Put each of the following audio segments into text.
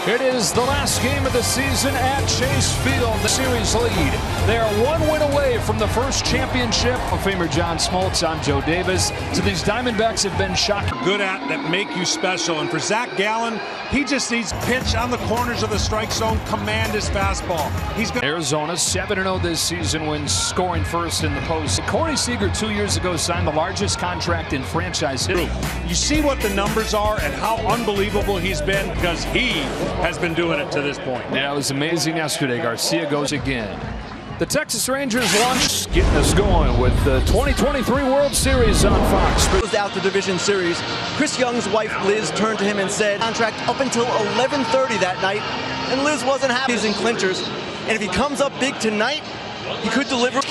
It is the last game of the season at Chase Field. The series lead. They are one win away from the first championship. Hall of Famer John Smoltz, I'm Joe Davis. So these Diamondbacks have been shocking. Good at that make you special. And for Zach Gallen, he just needs pitch on the corners of the strike zone, command his fastball. He's got Arizona 7-0 this season when scoring first in the post. Corey Seager 2 years ago signed the largest contract in franchise history. You see what the numbers are and how unbelievable he's been because he has been doing it to this point. Yeah, it was amazing yesterday. Garcia goes again. The Texas Rangers launch getting us going with the 2023 World Series on Fox. Closed out the division series. Chris Young's wife Liz turned to him and said contract up until 11:30 that night, and Liz wasn't happy. He's in clinchers, and if he comes up big tonight, he could deliver.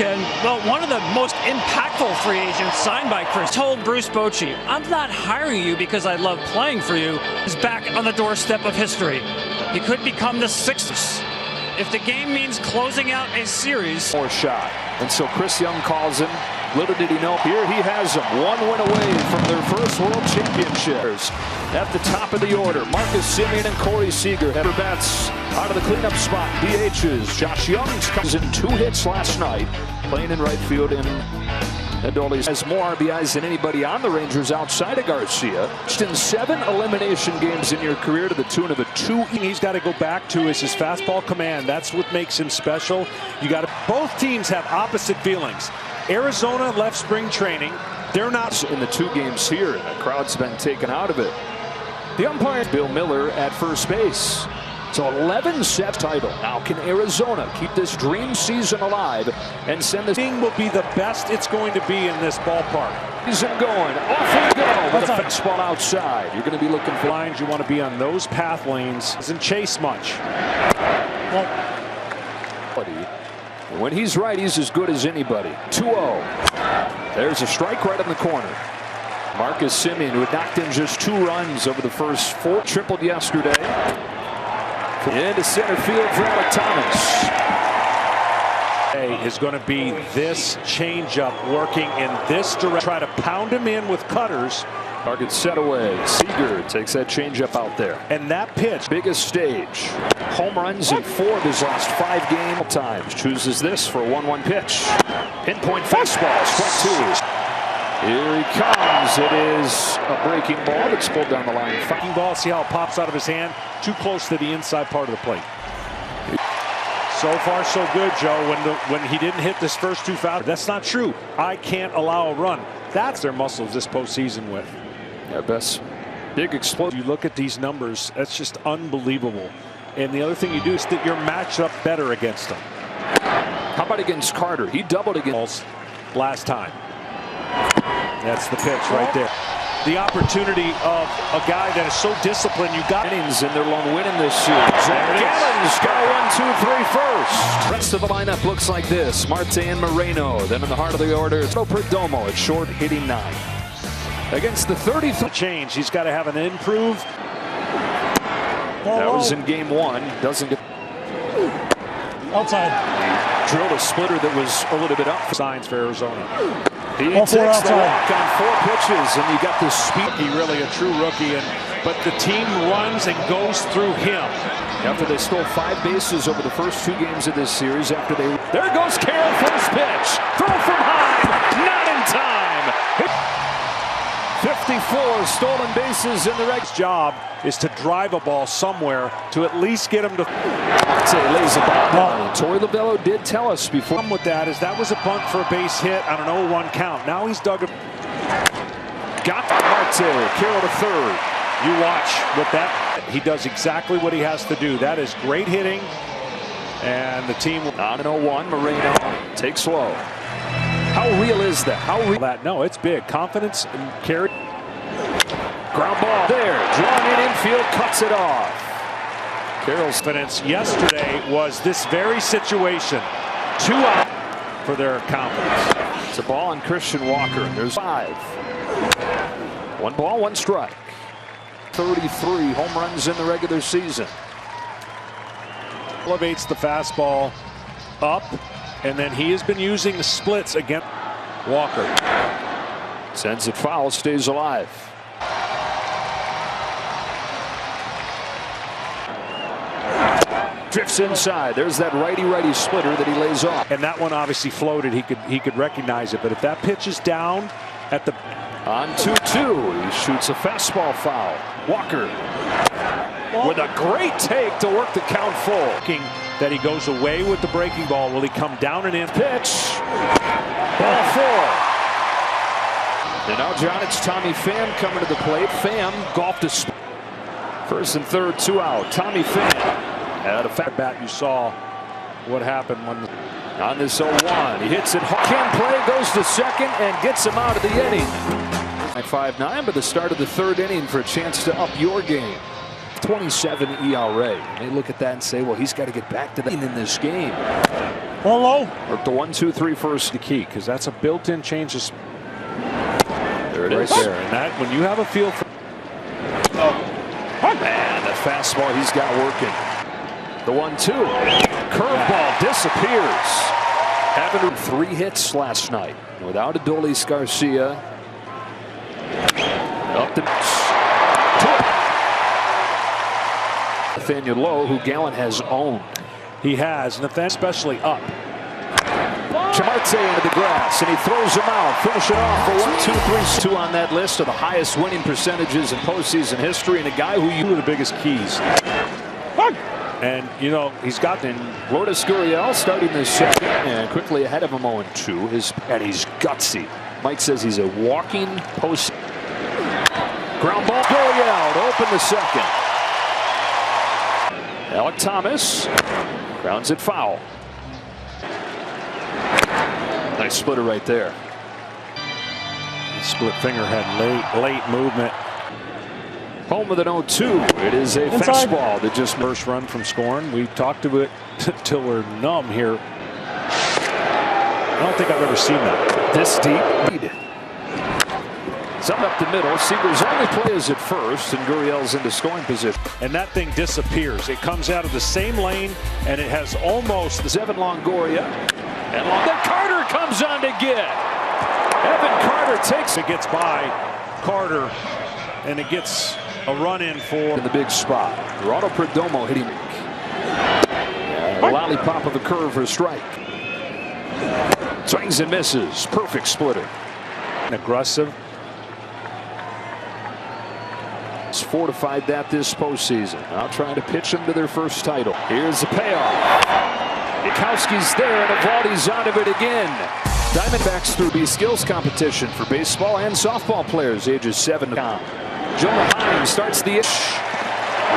Well, one of the most impactful free agents signed by Chris told Bruce Bochy, "I'm not hiring you because I love playing for you." He's back on the doorstep of history. He could become the sixth. If the game means closing out a series. More shot. And so Chris Young calls him. Little did he know. Here he has him. One win away from their first World Championships. At the top of the order, Marcus Semien and Corey Seager have bats out of the cleanup spot. DHs. Josh Young comes in 2 hits last night, playing in right field in Adolis. Has more RBIs than anybody on the Rangers outside of Garcia. Just in 7 elimination games in your career to the tune of a 2. He's got to go back to is his fastball command. That's what makes him special. You got to. Both teams have opposite feelings. Arizona left spring training. They're not in the 2 games here, and the crowd's been taken out of it. The umpire, Bill Miller at first base. So 11-set title. Now can Arizona keep this dream season alive and send this thing will be the best it's going to be in this ballpark. He's going. Off we go with a fastball outside. You're going to be looking for lines. You want to be on those path lanes. Doesn't chase much. Well, when he's right, he's as good as anybody. 2-0. There's a strike right in the corner. Marcus Semien, who had knocked in just 2 runs over the first 4, tripled yesterday. Into center field for Alec Thomas. Is going to be this changeup working in this direction. Try to pound him in with cutters. Target set away. Seager takes that changeup out there. And that pitch. Biggest stage. Home runs in 4 of his last 5 game times. Chooses this for a 1-1 pitch. Pinpoint fastball. Strike 2. Here he comes. It is a breaking ball that's pulled down the line. Fucking ball. See how it pops out of his hand? Too close to the inside part of the plate. So far, so good, Joe. When he didn't hit this first 2 fouls, that's not true. I can't allow a run. That's their muscles this postseason with. Yeah, best big explosion. You look at these numbers. That's just unbelievable. And the other thing you do is that you're matched up better against them. How about against Carter? He doubled against last time. That's the pitch right there. The opportunity of a guy that is so disciplined. You got innings in their lone win in this series. Gallen's got a 1-2-3 first. The rest of the lineup looks like this. Marte and Moreno. Then in the heart of the order, it's Perdomo at short, hitting 9. Against the 33rd change, he's got to have an improve. That was in game 1. Doesn't get outside. Drilled a splitter that was a little bit up. Signs for Arizona. He takes the walk on 4 pitches, and you got the speed. He really a true rookie, but the team runs and goes through him. After they stole 5 bases over the first 2 games of this series, there goes Carroll, first pitch, throw from high, not in time. 54 stolen bases in the next job is to drive a ball somewhere to at least get him to. Lays a ball down. Torey Lovello did tell us before. The problem with that is that was a bunt for a base hit on an 0-1 count. Now he's dug a. Got Marte, Carroll to third. You watch with that. He does exactly what he has to do. That is great hitting, and the team on an 0-1. Moreno takes low. How real is that? How real? No, it's big. Confidence and carry. Ground ball there. Drawn in infield, cuts it off. Carroll's confidence yesterday was this very situation. 2 out for their confidence. It's a ball on Christian Walker. There's 5. 1 ball, 1 strike. 33 home runs in the regular season. Elevates the fastball up, and then he has been using the splits against Walker. Sends it foul, stays alive. Drifts inside. There's that righty-righty splitter that he lays off. And that one obviously floated. He could recognize it. But if that pitch is down at the on 2-2, he shoots a fastball foul. Walker with a great take to work the count full. That he goes away with the breaking ball. Will he come down and in? Pitch. Ball 4. And now, John, it's Tommy Pham coming to the plate. Pham golfed a first and third, 2 out. Tommy Pham had a fat bat. You saw what happened when on this 0-1. He hits it hard. Can play, goes to second, and gets him out of the inning. 5-9, but the start of the third inning for a chance to up your game. 27 ERA. They look at that and say, well, he's got to get back to that in this game. Hello. Or the 1-2-3 first. The key, because that's a built-in change of. There it right is. There. And that, when you have a feel for. Man, the fastball he's got working. The 1-2. Curveball disappears. Having 3 hits last night without Adolis Garcia. Up the Nathaniel Lowe, who Gallen has owned. He has, Nathan, especially up. Chamarte into the grass, and he throws him out. Finish it off for 1-2-3. 2 on that list of the highest winning percentages in postseason history, and a guy who you were the biggest keys. And, you know, he's gotten Lourdes Gurriel starting this second, and quickly ahead of him 0-2. And he's gutsy. Mike says he's a walking post. Ground ball, Gurriel to open the second. Alec Thomas grounds it foul. Nice splitter right there. Split finger had late movement. Home with an 0-2. It is a fastball that just first run from scoring. We talked to it till we're numb here. I don't think I've ever seen that this deep. Some up the middle. Seager's only play is at first, and Gurriel's into scoring position. And that thing disappears. It comes out of the same lane, and it has almost the Evan Longoria. And then Carter comes on to get. Evan Carter takes it. Gets by Carter, and it gets a run in for the big spot. Geraldo Perdomo hitting a lollipop of a curve for a strike. Swings and misses. Perfect splitter. Aggressive. It's fortified that this postseason. Now trying to pitch them to their first title. Here's the payoff. Mikowski's there, and Evaldi's out of it again. Diamondbacks through B skills competition for baseball and softball players ages 7 to 9. Jonah Heim starts the ish. 1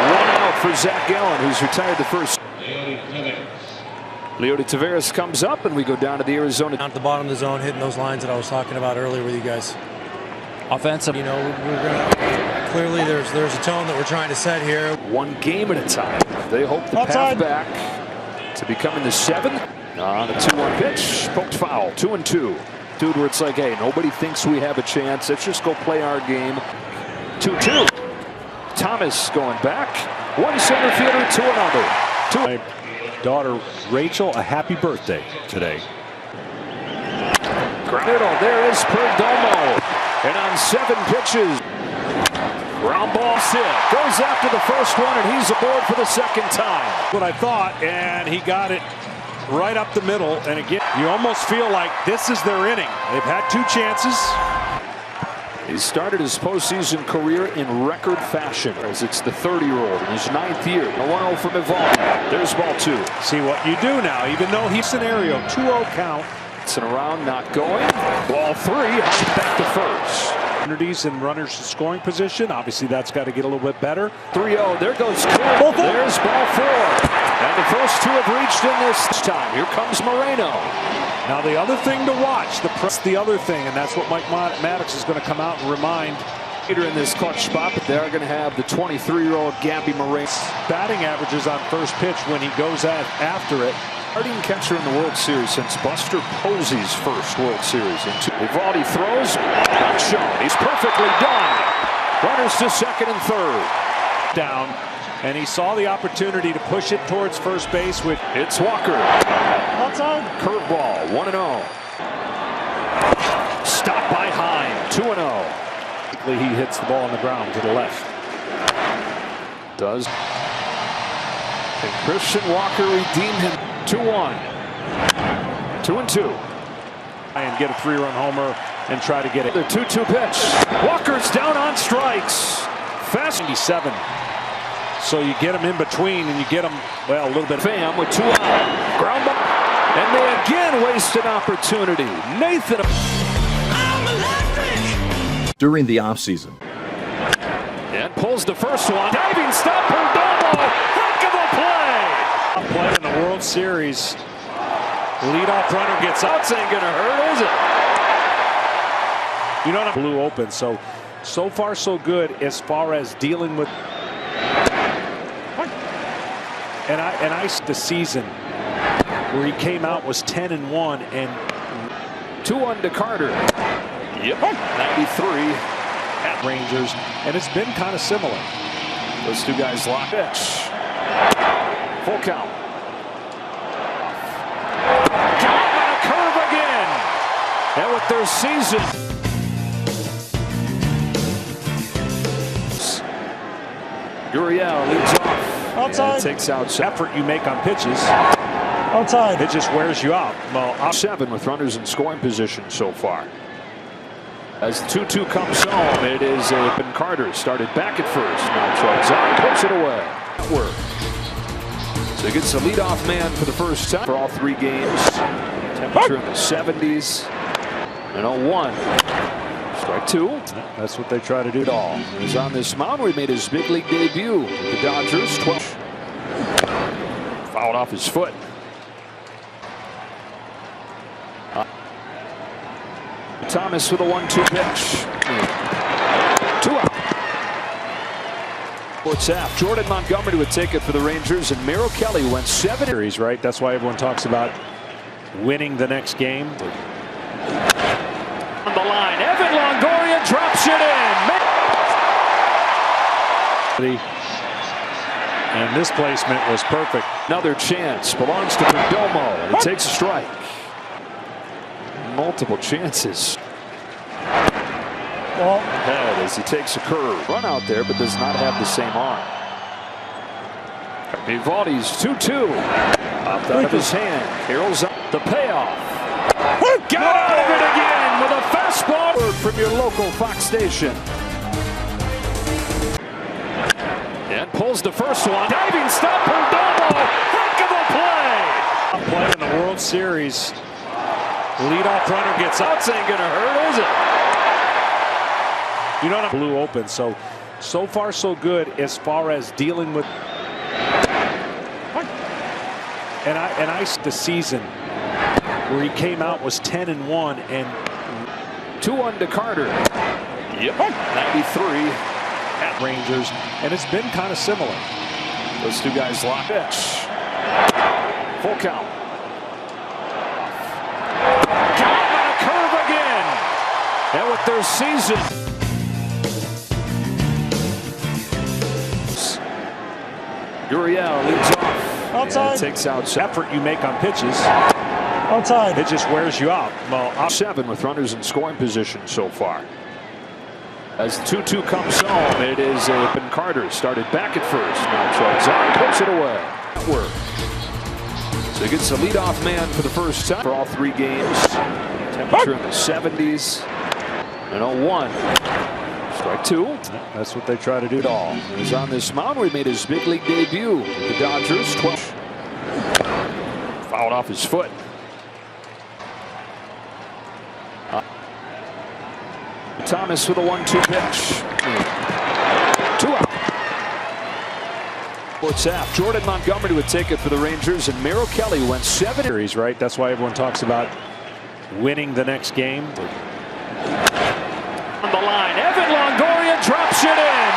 out for Zach Gallen, who's retired the first. Leody Taveras comes up, and we go down to the Arizona. Down at the bottom of the zone, hitting those lines that I was talking about earlier with you guys. Offensive. You know, we're gonna clearly there's a tone that we're trying to set here. 1 game at a time. They hope the path back to becoming the 7th. On a 2-1 pitch, poked foul. 2-2. Dude, where it's like, hey, nobody thinks we have a chance. Let's just go play our game. 2-2. Thomas going back. 1 center fielder to another. My daughter Rachel, a happy birthday today. Middle, there is Perdomo. And on 7 pitches, ground ball hit. Goes after the first one, and he's aboard for the second time. What I thought, and he got it right up the middle. And again, you almost feel like this is their inning. They've had 2 chances. He started his postseason career in record fashion, as it's the 30-year-old in his 9th year. A 1-0 from Evaldi. There's ball 2. See what you do now, even though he's scenario 2-0 count. It's an around, not going. Ball 3, back to first. Opportunities and runners in scoring position. Obviously, that's got to get a little bit better. 3-0. There goes Cole. There's ball 4. And the first 2 have reached in this time. Here comes Moreno. Now the other thing to watch, the other thing, and that's what Mike Maddox is going to come out and remind. In this clutch spot, but they are going to have the 23-year-old Gabby Moreno. Batting averages on first pitch when he goes after it. Starting catcher in the World Series since Buster Posey's first World Series. Evaldi throws, not shown. He's perfectly done. Runners to second and third. Down, and he saw the opportunity to push it towards first base with. It's Walker. Outside. Curveball, 1-0. Stopped by Heim, 2-0. He hits the ball on the ground to the left. Does. And Christian Walker redeemed him. 2-1. 2-2. And get a 3-run homer and try to get it. The 2-2 pitch. Walker's down on strikes. Fast 97. So you get them in between and you get them, well, a little bit. Pham with 2 out. Ground ball. And they again waste an opportunity. Nathan. During the offseason. And pulls the first one. Diving stop. Perdomo. Heck of a play. Play in the World Series. Leadoff runner gets out. This ain't gonna hurt, is it? You know what? Blew open. So far so good as far as dealing with. And I the season where he came out was 10-1 and 2-1 to Carter. Yep. 93 at Rangers, and it's been kind of similar. Those two guys lock pitch. Full count. Count on a curve again. And with their season. Uriel leads off. Outside. Takes out effort you make on pitches. Outside. It just wears you out. Well, 7 with runners in scoring position so far. As the 2-2 comes home, it is Ben Carter started back at first. Now tries out, puts it away. So he gets the leadoff man for the first time for all 3 games. Temperature in the 70s. And 0-1. Strike 2. That's what they try to do. It all. He was on this mound where he made his big league debut with the Dodgers. 12. Fouled off his foot. Thomas with a 1-2 pitch. 2 out. Fourth half. Jordan Montgomery would take it for the Rangers, and Merrill Kelly went 7 series, right? That's why everyone talks about winning the next game. On the line, Evan Longoria drops it in. And this placement was perfect. Another chance belongs to Perdomo, and he takes a strike. Multiple chances. Ahead as he takes a curve. Run out there, but does not have the same arm. Vivaldi's 2-2. Popped out of his hand. Carroll's up. The payoff. Got out of it again with a fastball from your local Fox station. And pulls the first one. Diving stop. Perdomo. Heck of a play. Play in the World Series. Leadoff runner gets out. This ain't gonna hurt, is it? You know what? Blew open. So far so good as far as dealing with. And I the season where he came out was 10-1 and 2-1 to Carter. Yep. 93 at Rangers, and it's been kind of similar. Those two guys lock pitch. Full count. Count on a curve again. And with their season. Uriel leads off. Outside. Takes out effort you make on pitches. Outside. It just wears you out. Well, 7 with runners in scoring position so far. As the 2-2 comes home, it is Ben Carter started back at first. Now tries out, puts it away. So he gets the leadoff man for the first time for all 3 games. Temperature in the 70s. And 0-1. Strike 2. That's what they try to do. It all. He was on this mound where he made his big league debut with the Dodgers. 12. Fouled off his foot. Thomas with a 1-2 pitch. 2 out. Fourth half. Jordan Montgomery would take it for the Rangers, and Merrill Kelly went 7 series, right? That's why everyone talks about winning the next game. On the line, Evan Longoria drops it in.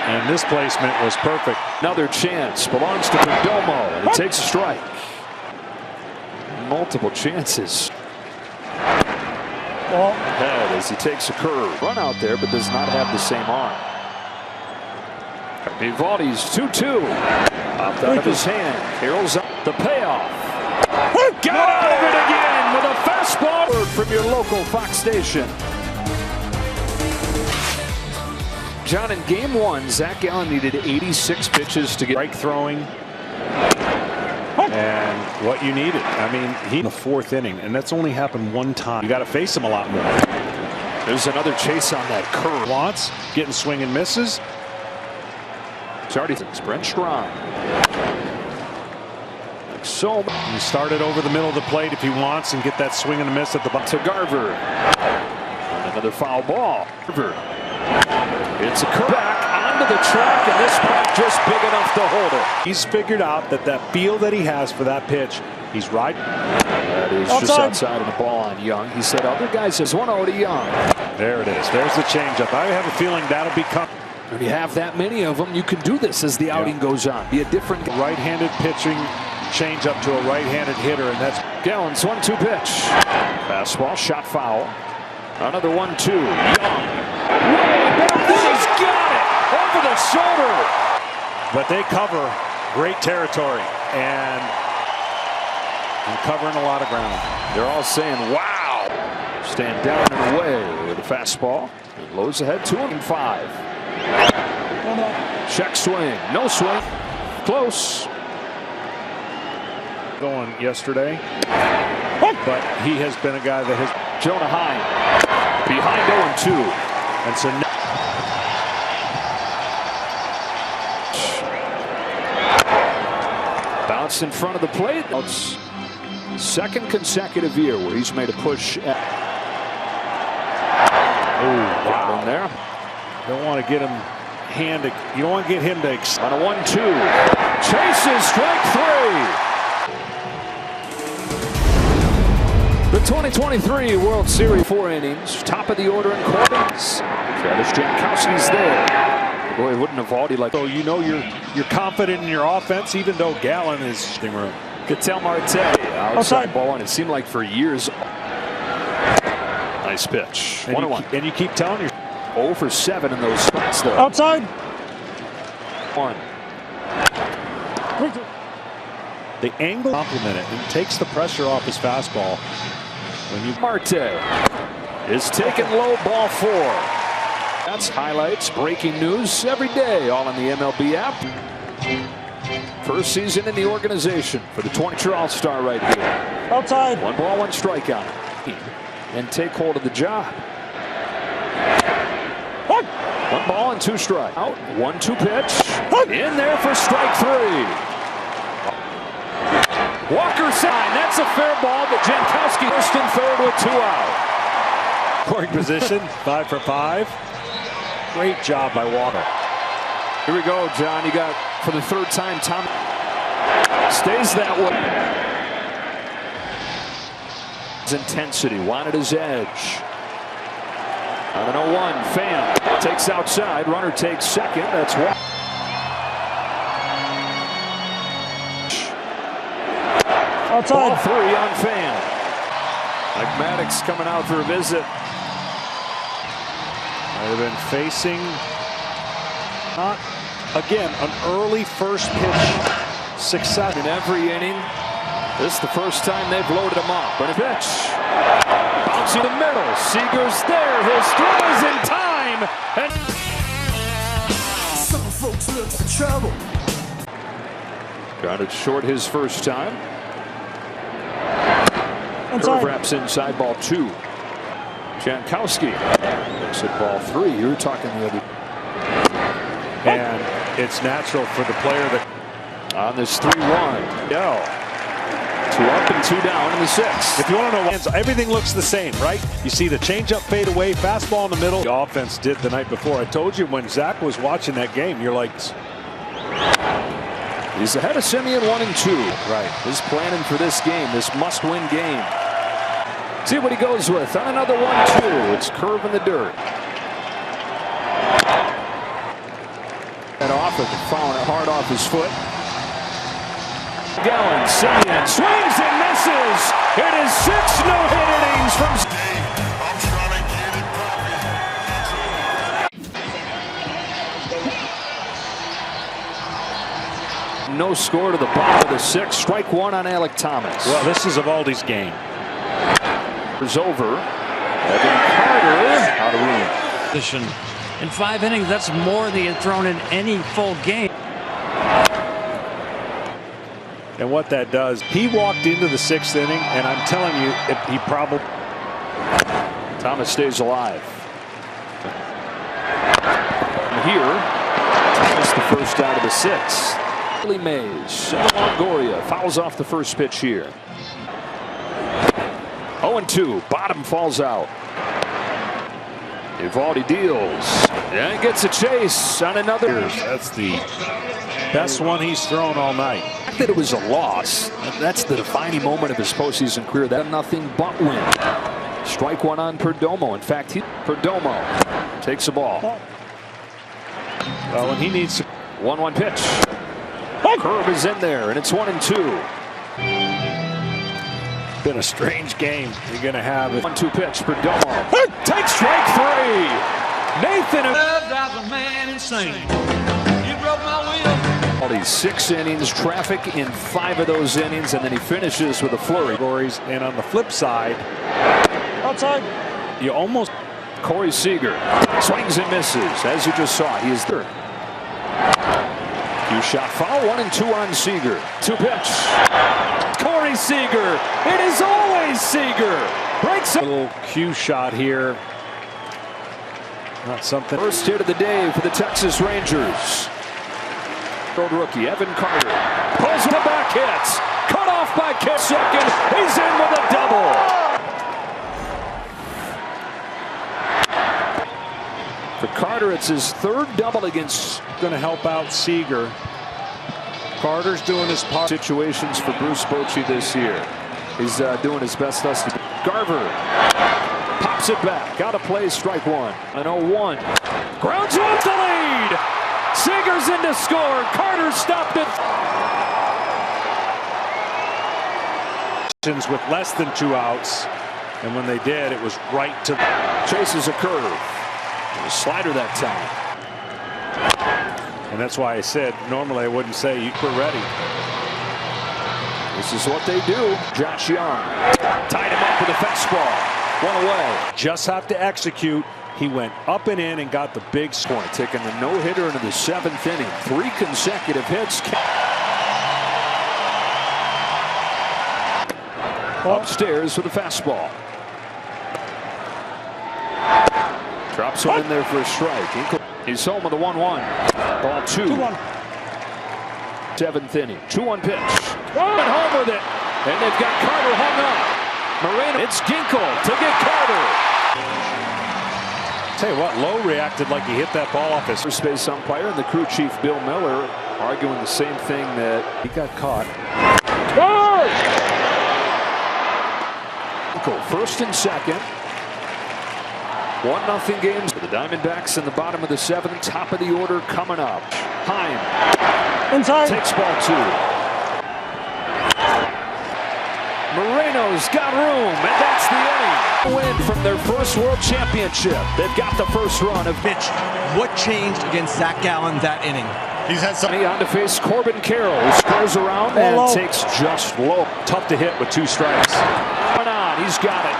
And this placement was perfect. Another chance belongs to Perdomo, and he takes a strike. Multiple chances. Ahead as he takes a curve. Run out there, but does not have the same arm. Vivaldi's 2-2. Popped out of his hand. Carroll's up. The payoff. Got out of it again with a fastball from your local Fox station. John, in game one, Zach Gallen needed 86 pitches to get strike throwing. And what you needed. I mean, he in the fourth inning, and that's only happened one time. You got to face him a lot more. There's another chase on that curve. Wants, getting swing and misses. It's already Brent Strong. So he started over the middle of the plate if he wants and get that swing and a miss at the bottom. To Garver. And another foul ball. Garver. It's a curve back onto the track, and this puck just big enough to hold it. He's figured out that feel that he has for that pitch, he's right. That is just outside of the ball on Young. He said other guys has 1-0 to Young. There it is. There's the changeup. I have a feeling that'll become. When you have that many of them, you can do this as the outing goes on. Be a different right-handed pitching changeup to a right-handed hitter, and that's Gallen's 1-2 pitch. Fastball, shot foul. Another 1-2. Young. He's got it over the shoulder. But they cover great territory and covering a lot of ground. They're all saying, wow. Stand down and away with a fastball. And Lowe's ahead 2-5. Check swing. No swing. Close. Going yesterday. But he has been a guy that has. Jonah Hine. Behind 0-2. And so now. Bounce in front of the plate. It's second consecutive year where he's made a push. Oh, wow. In there. Don't want to get him you don't want to get him to on a 1-2. Chases strike 3. The 2023 World Series 4 innings. Top of the order in Corbins. Travis Jankowski's there. Boy, wouldn't have vaulted like. So you know you're confident in your offense, even though Gallen is room. Ketel Marte outside ball, and it seemed like for years. Nice pitch. 1-1. And you keep telling yourself. 0 for 7 in those spots, though. Outside. 1. The angle compliment it and takes the pressure off his fastball. When you Marte is taken low, ball 4. That's highlights, breaking news every day, all on the MLB app. First season in the organization for the 22 All-Star right here. Outside. 1 ball, 1 strikeout. And take hold of the job. 1 ball and 2 strikes. Out. 1-2 pitch. In there for strike 3. Walker sign. That's a fair ball, but Jankowski first and third with 2 out. Scoring position. 5 for 5. Great job by Walker. Here we go, John. You got for the 3rd time. Tom stays that way. His intensity. Wanted his edge. On an 0-1, Fan takes outside. Runner takes second. That's one. Outside. Ball 3 on Fan. Like Maddox coming out for a visit. They've been facing again an early first pitch success in every inning. This is the first time they've loaded him up. But a pitch. Bouncing the middle. Seager's there. His throw is in time. And some folks look for trouble. got it short his first time. Curve wraps inside, ball 2. Jankowski looks at ball 3. You were talking the other. And it's natural for the player that on this 3-1. Yeah. 2 up and 2 down in the 6th. If you want to know, everything looks the same, right? You see the changeup fade away, fastball in the middle. The offense did the night before. I told you when Zach was watching that game, you're like. He's ahead of Simeon 1-2. Right. He's planning for this game, this must-win game. See what he goes with on another 1-2. It's curve in the dirt. That off it, fouling it hard off his foot. Gallen, Simeon swings and misses. It is 6 no-hit innings from. No score to the bottom of the 6th. Strike 1 on Alec Thomas. Well, this is Evaldi's game. It's over. Evan Carter out of room. Position In 5 innings, that's more than he had thrown in any full game. And what that does, he walked into the 6th inning, and I'm telling you, he probably... Thomas stays alive. And here, Thomas the first out of the 6th. Billy Mays, Longoria fouls off the first pitch here. 0-2, bottom falls out. Evaldi deals and gets a chase on another. That's the best one he's thrown all night. The fact that it was a loss, that's the defining moment of his postseason career. That nothing but win. Strike one on Perdomo. In fact, Perdomo takes the ball. Well, when he needs 1-1 pitch. Curve is in there, and it's 1-2. Been a strange game you're going to have. 1-2 pitch. Perdomo takes strike 3. Nathan. Drives a man insane. You broke my will. All these 6 innings, traffic in 5 of those innings, and then he finishes with a flurry. And on the flip side, outside, you almost... Corey Seager swings and misses. As you just saw, he is third. Few shot foul, 1-2 on Seager. 2 pitch. Corey Seager. It is always Seager. Breaks up. Little cue shot here. Not something. First hit of the day for the Texas Rangers. Old rookie Evan Carter pulls the back hits. Cut off by Kidd. Second. He's in with a double. For Carter, it's his 3rd double against. Going to help out Seager. Carter's doing his part. Situations for Bruce Bochy this year. He's doing his best. Garver pops it back. Got to play strike 1. An 0-1. Grounds off the lead. Seager's in to score. Carter stopped it. With less than 2 outs. And when they did, it was right to... Chases a curve. A slider that time. And that's why I said, normally I wouldn't say you were ready. This is what they do. Josh Young tied him up with a fastball. 1 away. Just have to execute. He went up and in and got the big score. Taking the no-hitter into the 7th inning. 3 consecutive hits. Upstairs with a fastball. Drops one in there for a strike. He's home with a 1-1. Ball 2. 2-1. 7th inning. 2-1 pitch. And home with it. And they've got Carter hung up. Moreno. It's Ginkel to get Carter. Tell you what, Lowe reacted like he hit that ball off his first base umpire and the crew chief Bill Miller arguing the same thing that he got caught. Ginkel, 1st and 2nd. 1-0 games for the Diamondbacks in the bottom of the 7th. Top of the order coming up. Heim inside takes ball 2. Moreno's got room, and that's the inning. Win from their first World Championship. They've got the first run of pitch. What changed against Zach Gallen that inning? He's had something on to face Corbin Carroll, who scores around and takes just low. Tough to hit with 2 strikes. Coming on, he's got it.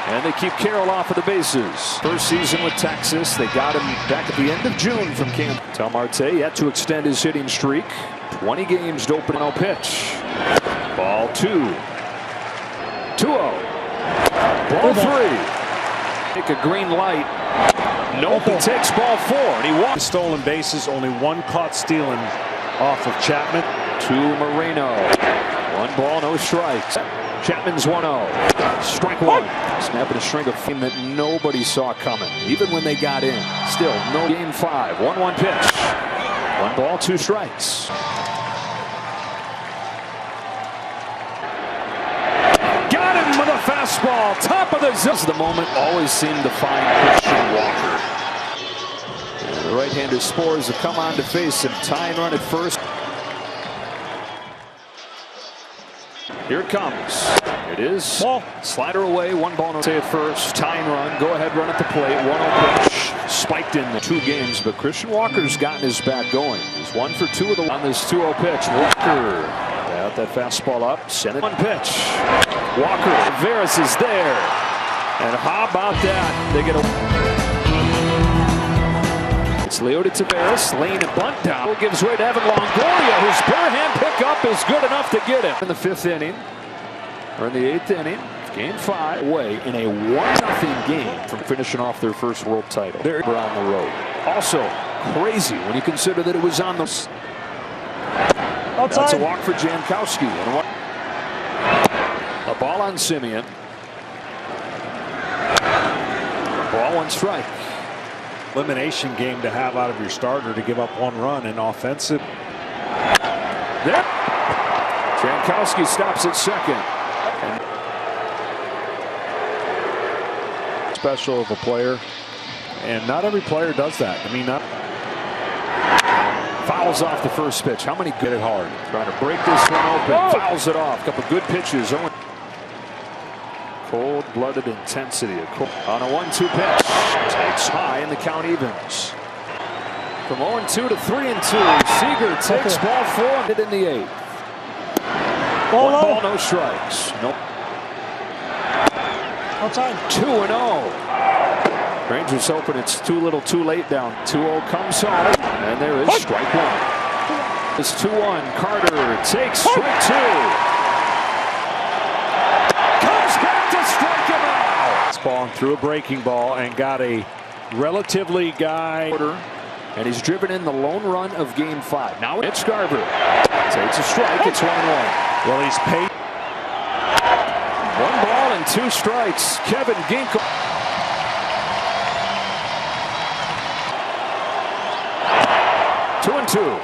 And they keep Carroll off of the bases. First season with Texas. They got him back at the end of June from camp. Tom Marte yet to extend his hitting streak. 20 games to open. No pitch. Ball 2. 2-0. Ball 3. Take a green light. Nope, he takes ball 4. And he walks. Stolen bases, only 1 caught stealing off of Chapman. To Moreno. 1 ball, no strikes. Chapman's 1-0. Strike 1. Snapping a string of fame that nobody saw coming, even when they got in. Still, no game 5. 1-1 pitch. 1 ball, 2 strikes. Got him with a fastball. Top of the zone. The moment always seemed to find Christian Walker. And the right-hander Spores have come on to face him. Tying run at first. Here it comes. It is. Ball. Slider away. 1 ball. No say at first. Tying run. Go ahead. Run at the plate. 1-0 pitch. Spiked in the 2 games, but Christian Walker's gotten his bat going. He's 1 for 2 of the on this 2-0 pitch. Walker got that fastball up. Sent it. 1 pitch. Walker. Veras is there. And how about that? They get a. Leody Taveras, lane and bunt down. Gives way to Evan Longoria, whose bare hand pickup is good enough to get him. In the 5th inning, or in the 8th inning, game 5 away in a 1-0 game from finishing off their first world title. They're on the road. Also crazy when you consider that it was on the outside. That's a walk for Jankowski. And a ball on Simeon. Ball, 1 strike. Elimination game to have out of your starter to give up 1 run in offensive. There. Jankowski stops at second. Special of a player, and not every player does that. I mean, not fouls off the first pitch. How many get it hard? Trying to break this one open. Whoa. Fouls it off. Couple good pitches. Cold-blooded intensity on a 1-2 pitch. Takes high and the count evens. From 0-2 to 3-2. Seager takes ball 4 in the 8th. One ball, no strikes. Nope. Outside. 2-0. Rangers hoping it's too little too late down. 2-0 comes home. And there is strike 1. It's 2-1. Carter takes strike 2. Comes back to strike him out. Ball threw a breaking ball and got a relatively guy. And he's driven in the lone run of game 5. Now it's Garver. Takes a strike. It's 1-1. Well, he's paid. 1 ball and 2 strikes. Kevin Ginkel. Two and 2.